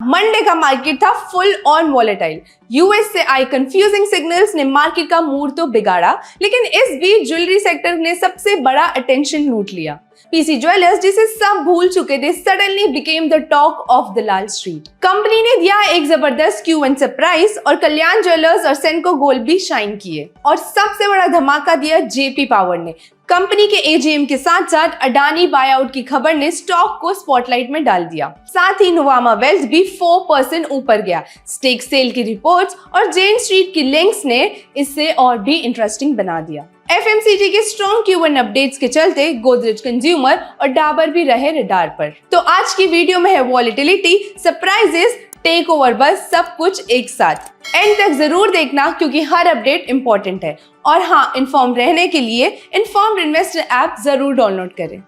Monday का market था full on volatile. US से आए कंफ्यूजिंग सिग्नल्स ने मार्केट का मूड तो बिगाड़ा, लेकिन इस बीच ज्वेलरी सेक्टर ने सबसे बड़ा अटेंशन लूट लिया। पीसी ज्वेलर्स, जिसे सब भूल चुके थे, suddenly became the talk of the Lal street. Company ने दिया एक जबरदस्त Q1 सरप्राइज और कल्याण ज्वेलर्स और सेनको गोल्ड भी शाइन किए। और सबसे बड़ा धमाका दिया जेपी पावर ने। कंपनी के एजीएम के साथ साथ अडानी बायआउट की खबर ने स्टॉक को स्पॉटलाइट में डाल दिया। साथ ही नुवामा वेल्थ भी 4% ऊपर गया। स्टेक सेल की रिपोर्ट्स और जेन स्ट्रीट की लिंक्स ने इसे और भी इंटरेस्टिंग बना दिया। एफएमसीजी के स्ट्रॉन्ग Q1 अपडेट्स के चलते गोदरेज कंज्यूमर और डाबर भी रहे रडार पर। तो आज की वीडियो में है वॉलेटिलिटी, सरप्राइजेस, टेक ओवर, बस सब कुछ एक साथ। एंड तक जरूर देखना क्योंकि हर अपडेट इंपॉर्टेंट है। और हाँ, इन्फॉर्म रहने के लिए इन्फॉर्म्ड इन्वेस्टर ऐप जरूर डाउनलोड करें।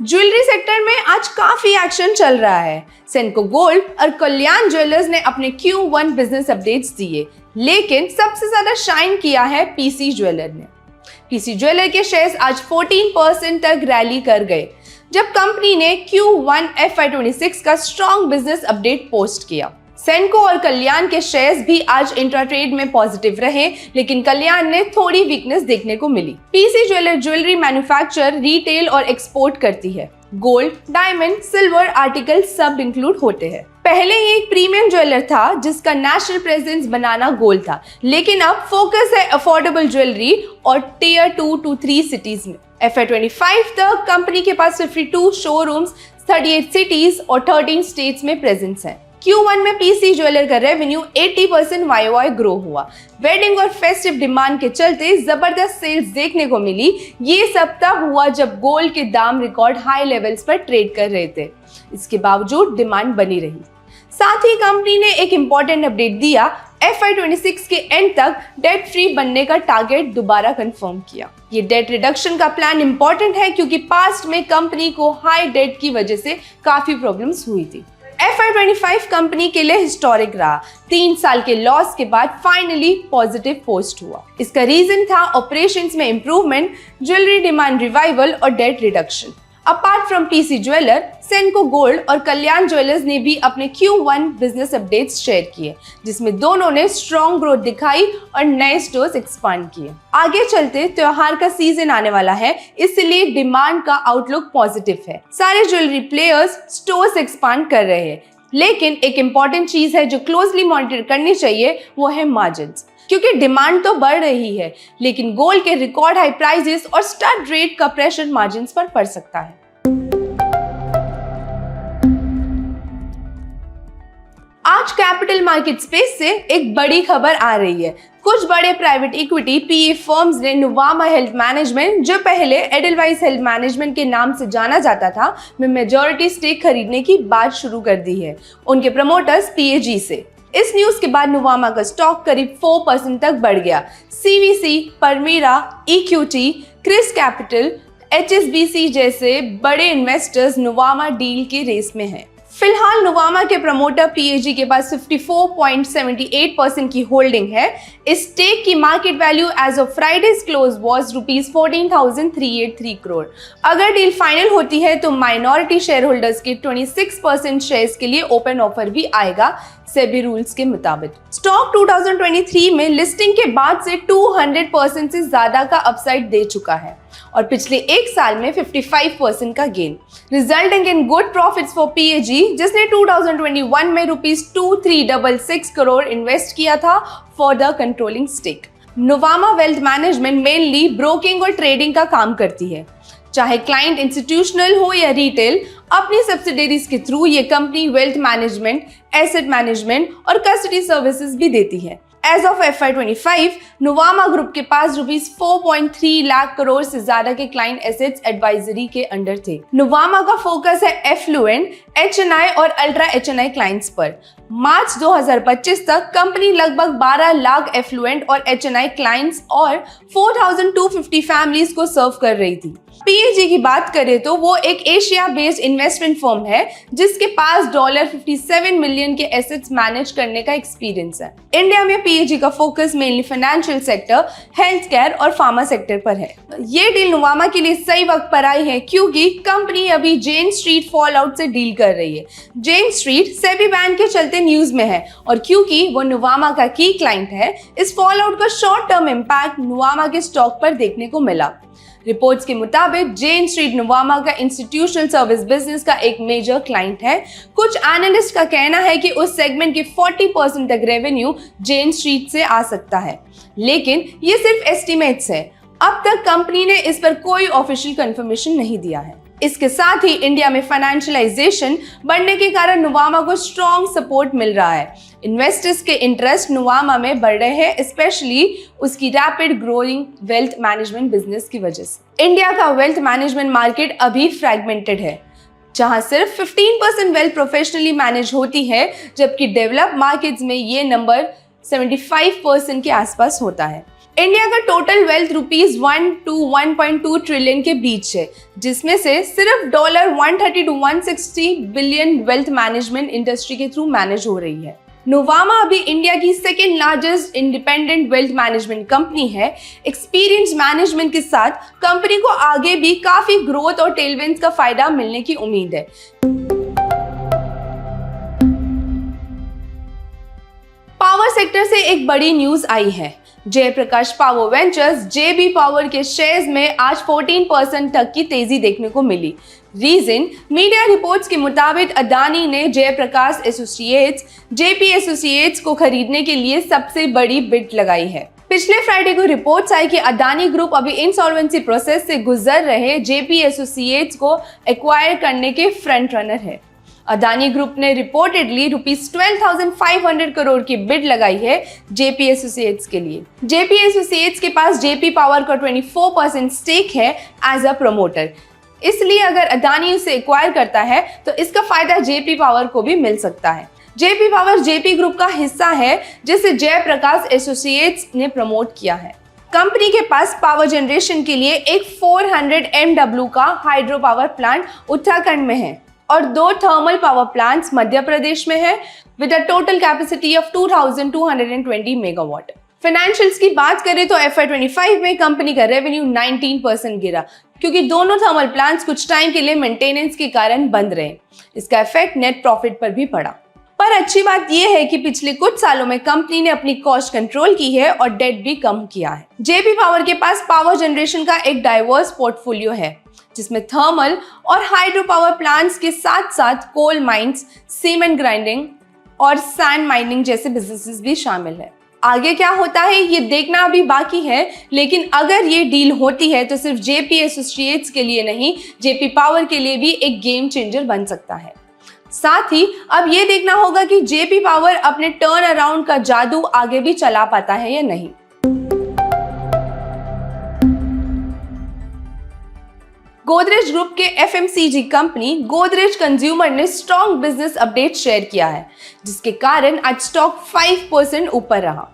ज्वेलरी सेक्टर में आज काफी एक्शन चल रहा है। सेनको गोल्ड और कल्याण ज्वेलर्स ने अपने Q1 बिजनेस अपडेट्स दिए, लेकिन सबसे ज्यादा शाइन किया है पीसी ज्वेलर ने। पीसी ज्वेलर के शेयर्स आज 14% तक रैली कर गए जब कंपनी ने Q1 FY26 का स्ट्रॉन्ग बिजनेस अपडेट पोस्ट किया। सेनको और कल्याण के शेयर्स भी आज इंट्राट्रेड में पॉजिटिव रहे, लेकिन कल्याण ने थोड़ी वीकनेस देखने को मिली। PC jeweller jewellery manufacture, retail और एक्सपोर्ट करती है। गोल्ड, डायमंड, सिल्वर आर्टिकल सब इंक्लूड होते हैं। पहले ये एक प्रीमियम ज्वेलर था जिसका नेशनल प्रेजेंस बनाना गोल था, लेकिन अब फोकस है अफोर्डेबल ज्वेलरी और टियर 2 to 3 सिटीज में। FY25 तक कंपनी के पास 52 शोरूम्स, 38 सिटीज और 13 स्टेट्स में प्रेजेंस है। Q1 में पीसी ज्वेलर का रेवेन्यू 80% YoY ग्रो हुआ। वेडिंग और फेस्टिव डिमांड के चलते जबरदस्त सेल्स देखने को मिली। ये सब तब हुआ जब गोल्ड के दाम रिकॉर्ड हाई लेवल्स पर ट्रेड कर रहे थे। इसके बावजूद डिमांड बनी रही। साथ ही कंपनी ने एक इम्पोर्टेंट अपडेट दिया। FY26 के एंड तक डेट फ्री बनने का टारगेट दोबारा कंफर्म किया। ये डेट रिडक्शन का प्लान इंपॉर्टेंट है क्योंकि पास्ट में कंपनी को हाई डेट की वजह से काफी प्रॉब्लम्स हुई थी। FY25 कंपनी के लिए हिस्टोरिक रहा। 3 साल के लॉस के बाद फाइनली पॉजिटिव पोस्ट हुआ। इसका रीजन था ऑपरेशंस में इंप्रूवमेंट, ज्वेलरी डिमांड रिवाइवल और date reduction. Apart from PC jeweller, सेनको gold और कल्याण ज्वेलर्स ने भी अपने Q1 बिजनेस अपडेट्स शेयर किए, जिसमें दोनों ने स्ट्रॉन्ग ग्रोथ दिखाई और नए स्टोर्स एक्सपांड किए। आगे चलते त्योहार का सीजन आने वाला है, इसलिए डिमांड का आउटलुक पॉजिटिव है। सारे ज्वेलरी प्लेयर्स स्टोर्स एक्सपांड कर रहे हैं, लेकिन एक इम्पॉर्टेंट चीज है जो क्लोजली मॉनिटर करनी चाहिए, वो है मार्जिन्स। क्योंकि डिमांड तो बढ़ रही है, लेकिन गोल्ड के रिकॉर्ड हाई प्राइसेस और स्टड रेट का प्रेशर मार्जिन्स पर पड़ सकता है। आज कैपिटल मार्केट स्पेस से एक बड़ी खबर आ रही है। कुछ बड़े प्राइवेट इक्विटी PE फर्म्स ने नुवामा हेल्थ मैनेजमेंट, जो पहले एडलवाइस हेल्थ मैनेजमेंट के नाम से जाना जाता था, में मेजॉरिटी स्टेक खरीदने की बात शुरू कर दी है उनके प्रमोटर्स PAG से। इस न्यूज के बाद नुवामा का स्टॉक करीब 4% तक बढ़ गया। CVC, Permira, EQT, ChrysCapital, HSBC जैसे बड़े इन्वेस्टर्स नुवामा डील के रेस में हैं। फिलहाल नुवामा के प्रमोटर PAG के पास 54.78% की होल्डिंग है। इस स्टेक की market value as of Fridays close was ₹14,383 crore. अगर डील फाइनल होती है तो माइनॉरिटी शेयर होल्डर्स के 26% शेयर्स के लिए ओपन ऑफर भी आएगा सेबी रूल्स के मुताबिक। स्टॉक 2023 में लिस्टिंग के बाद से 200% से ज्यादा का अपसाइड दे चुका है और पिछले एक साल में 55% का gain, resulting in good profits for PAG, जिसने 2021 में ₹2366 करोड़ इन्वेस्ट किया था for the controlling stake. Nuvama wealth management mainly broking और ट्रेडिंग का काम करती है। चाहे क्लाइंट इंस्टीट्यूशनल हो या रिटेल, अपनी सब्सिडरीज के थ्रू ये company wealth management, asset management और कस्टडी सर्विसेज भी देती है। As of FY25, Nuvama group के पास ₹4.3 लाख करोड़ से ज्यादा के क्लाइंट एसेट्स एडवाइजरी के अंडर थे। नुवामा का फोकस है एफ्लुएंट, HNI और अल्ट्रा HNI क्लाइंट्स पर। मार्च 2025 तक कंपनी लगभग 12 लाख एफ्लुएंट और HNI क्लाइंट्स और 4250 फैमिलीज को सर्व कर रही थी। पीएजी की बात करें तो वो एक एशिया बेस्ड इन्वेस्टमेंट फर्म है जिसके पास $57 मिलियन के एसेट्स मैनेज करने का एक्सपीरियंस है। इंडिया में पीएजी का focus mainly financial sector, health care और फार्मा सेक्टर पर है। ये डील नुवामा के लिए सही वक्त पर आई है क्योंकि कंपनी अभी जेन स्ट्रीट फॉल आउट से डील कर रही है। जेन स्ट्रीट सेबी बैन के चलते न्यूज में है और क्योंकि वो नुवामा का की क्लाइंट है, इस फॉल आउट का शॉर्ट टर्म इम्पैक्ट नुवामा के स्टॉक पर देखने को मिला। रिपोर्ट्स के मुताबिक जेन स्ट्रीट नुवामा का इंस्टीट्यूशनल सर्विस बिजनेस का एक मेजर क्लाइंट है। कुछ एनालिस्ट का कहना है कि उस सेगमेंट के 40% तक रेवेन्यू जेन स्ट्रीट से आ सकता है, लेकिन ये सिर्फ एस्टिमेट्स है। अब तक कंपनी ने इस पर कोई ऑफिशियल कंफर्मेशन नहीं दिया है। इसके साथ ही इंडिया में फाइनेंशियलाइजेशन बढ़ने के कारण नुवामा को स्ट्रॉन्ग सपोर्ट मिल रहा है। इन्वेस्टर्स के इंटरेस्ट नुवामा में बढ़ रहे हैं, स्पेशली उसकी rapid growing wealth management business की वजह से। इंडिया का वेल्थ मैनेजमेंट मार्केट अभी फ्रैगमेंटेड है, जहां सिर्फ 15% वेल्थ प्रोफेशनली मैनेज होती है, जबकि डेवलप्ड मार्केट्स में ये नंबर 75% के आसपास होता है। इंडिया का total wealth rupees 1 to 1.2 trillion के बीच है, जिसमें से सिर्फ $130 to 160 billion wealth management industry के थ्रू मैनेज हो रही है। नुवामा अभी इंडिया की second largest independent wealth management company है। एक्सपीरियंस मैनेजमेंट के साथ कंपनी को आगे भी काफी ग्रोथ और टेलविंड्स का फायदा मिलने की उम्मीद है। पावर सेक्टर से एक बड़ी न्यूज आई है। जयप्रकाश पावर वेंचर्स जेबी पावर के शेयर्स में आज 14% तक की तेजी देखने को मिली। रीजन, मीडिया रिपोर्ट्स के मुताबिक अदानी ने जयप्रकाश एसोसिएट्स जेपी एसोसिएट्स को खरीदने के लिए सबसे बड़ी बिड लगाई है। पिछले फ्राइडे को रिपोर्ट्स आई कि अदानी ग्रुप अभी इंसॉल्वेंसी प्रोसेस से गुजर रहे जेपी एसोसिएट्स को एक्वायर करने के फ्रंट रनर है। अदानी ग्रुप ने रिपोर्टेडली ₹12,500 करोड़ की बिड लगाई है जेपी एसोसिएट्स के लिए। जेपी एसोसिएट्स के पास जेपी पावर का 24% स्टेक है एज अ प्रमोटर, इसलिए अगर अदानी उसे एक्वायर करता है तो इसका फायदा जेपी पावर को भी मिल सकता है। जेपी पावर जेपी ग्रुप का हिस्सा है जिसे जयप्रकाश एसोसिएट्स ने प्रमोट किया है। कंपनी के पास पावर जनरेशन के लिए एक 400 MW का हाइड्रो पावर प्लांट उत्तराखंड में है और 2 thermal power plants Madhya Pradesh में है with a total capacity of 2220 megawatt. Financials की बात करें तो FY25 में कंपनी का रेवेन्यू 19% गिरा क्योंकि दोनों थर्मल प्लांट्स कुछ टाइम के लिए मेंटेनेंस के कारण बंद रहे। इसका इफेक्ट नेट प्रॉफिट पर भी पड़ा। पर अच्छी बात यह है कि पिछले कुछ सालों में कंपनी ने अपनी कॉस्ट कंट्रोल की है और डेट भी कम किया है। जेपी पावर के पास पावर जनरेशन का एक डाइवर्स पोर्टफोलियो है जिसमें थर्मल और हाइड्रो पावर प्लांट्स के साथ साथ कोल माइंस, सीमेंट ग्राइंडिंग और सैंड माइनिंग जैसे बिजनेसेस भी शामिल है। आगे क्या होता है ये देखना अभी बाकी है, लेकिन अगर ये डील होती है तो सिर्फ जेपी एसोसिएट्स के लिए नहीं, जेपी पावर के लिए भी एक गेम चेंजर बन सकता है। साथ ही अब ये देखना होगा कि जेपी पावर अपने टर्न अराउंड का जादू आगे भी चला पाता है या नहीं। गोदरेज ग्रुप के FMCG कंपनी गोदरेज कंज्यूमर ने स्ट्रॉन्ग बिजनेस अपडेट शेयर किया है, जिसके कारण आज स्टॉक 5% ऊपर रहा।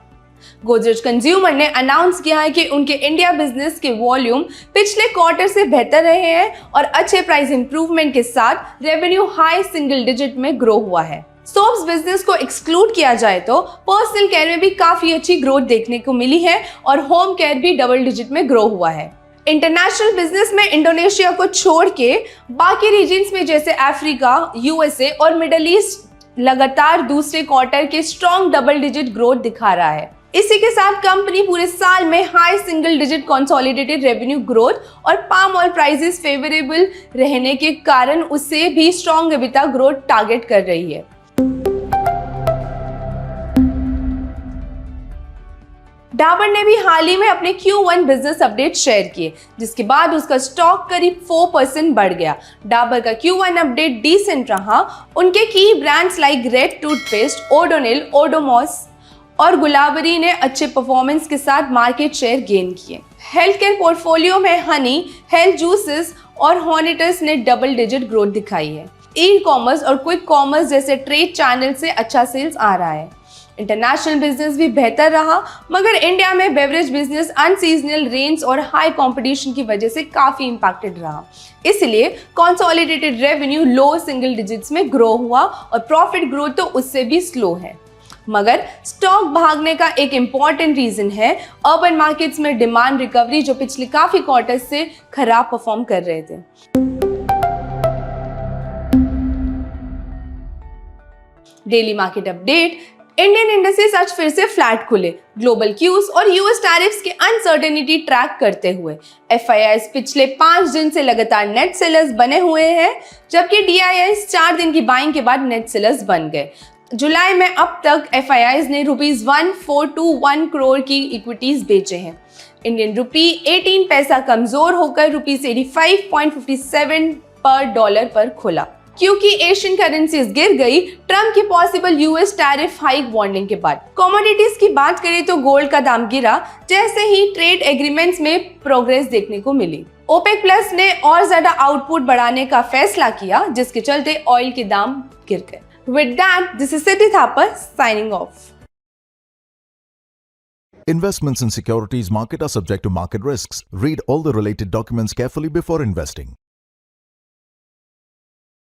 गोदरेज कंज्यूमर ने अनाउंस किया है कि उनके इंडिया बिजनेस के वॉल्यूम पिछले क्वार्टर से बेहतर रहे हैं और अच्छे प्राइस इंप्रूवमेंट के साथ रेवेन्यू हाई सिंगल डिजिट में ग्रो हुआ है। सोप्स बिजनेस को एक्सक्लूड किया जाए तो पर्सनल केयर में भी काफी अच्छी ग्रोथ देखने को मिली है और होम केयर भी डबल डिजिट में ग्रो हुआ है। इंटरनेशनल बिजनेस में इंडोनेशिया को छोड़ के बाकी रीजन्स में जैसे अफ्रीका, USA और मिडल ईस्ट लगातार दूसरे क्वार्टर के स्ट्रॉन्ग डबल डिजिट ग्रोथ दिखा रहा है। इसी के साथ कंपनी पूरे साल में high single digit consolidated revenue growth और पाम ऑयल प्राइसेस फेवरेबल रहने के कारण उससे भी स्ट्रॉन्ग एबिटा ग्रोथ टारगेट कर रही है। डाबर ने भी हाल ही में अपने Q1 बिजनेस अपडेट शेयर किए, जिसके बाद उसका स्टॉक करीब 4% बढ़ गया। डाबर का Q1 अपडेट डिसेंट रहा। उनके की brands like red toothpaste, Odonil, Odomos और गुलाबरी ने अच्छे परफॉर्मेंस के साथ मार्केट शेयर गेन किए। हेल्थ केयर पोर्टफोलियो में हनी, हेल्थ जूसेस और हॉर्नेटस ने डबल डिजिट ग्रोथ दिखाई है। ई कॉमर्स और क्विक कॉमर्स जैसे ट्रेड चैनल से अच्छा सेल्स आ रहा है। इंटरनेशनल बिजनेस भी बेहतर रहा, मगर इंडिया में बेवरेज बिजनेस अनसीजनल रेन्स और हाई कंपटीशन की वजह से काफी इंपैक्टेड रहा। इसलिए कंसोलिडेटेड रेवेन्यू लो सिंगल डिजिट्स में ग्रो हुआ और प्रॉफिट ग्रोथ तो उससे भी स्लो है। मगर स्टॉक भागने का एक इंपॉर्टेंट रीजन है अर्बन मार्केट्स में डिमांड रिकवरी, जो पिछले काफी क्वार्टर्स से खराब परफॉर्म कर रहे थे। Daily market update. Indian indexes आज फिर से फ्लैट खुले, ग्लोबल क्यूज और यूएस टैरिफ्स की अनसर्टेनिटी ट्रैक करते हुए। एफआईआईज पिछले 5 दिन से लगातार नेट सेलर्स बने हुए हैं, जबकि डीआईआईज 4 दिन की बाइंग के बाद नेट सेलर्स बन गए। जुलाई में अब तक एफआईआईज ने ₹1421 करोड़ की इक्विटीज बेचे हैं। इंडियन रुपी 18 पैसा कमजोर होकर ₹85.57 पर डॉलर पर खुला। क्योंकि एशियन करेंसीज गिर गई ट्रम्प की possible US tariff hike warning के बाद। कमोडिटीज की बात करें तो गोल्ड का दाम गिरा जैसे ही ट्रेड एग्रीमेंट्स में प्रोग्रेस देखने को मिली। ओपेक प्लस ने और ज्यादा आउटपुट बढ़ाने का फैसला किया, जिसके चलते ऑयल के दाम गिर गए। With that, this is Siddhi Thapar signing off. Investments in securities market are subject to market risks. Read all the related documents carefully before investing.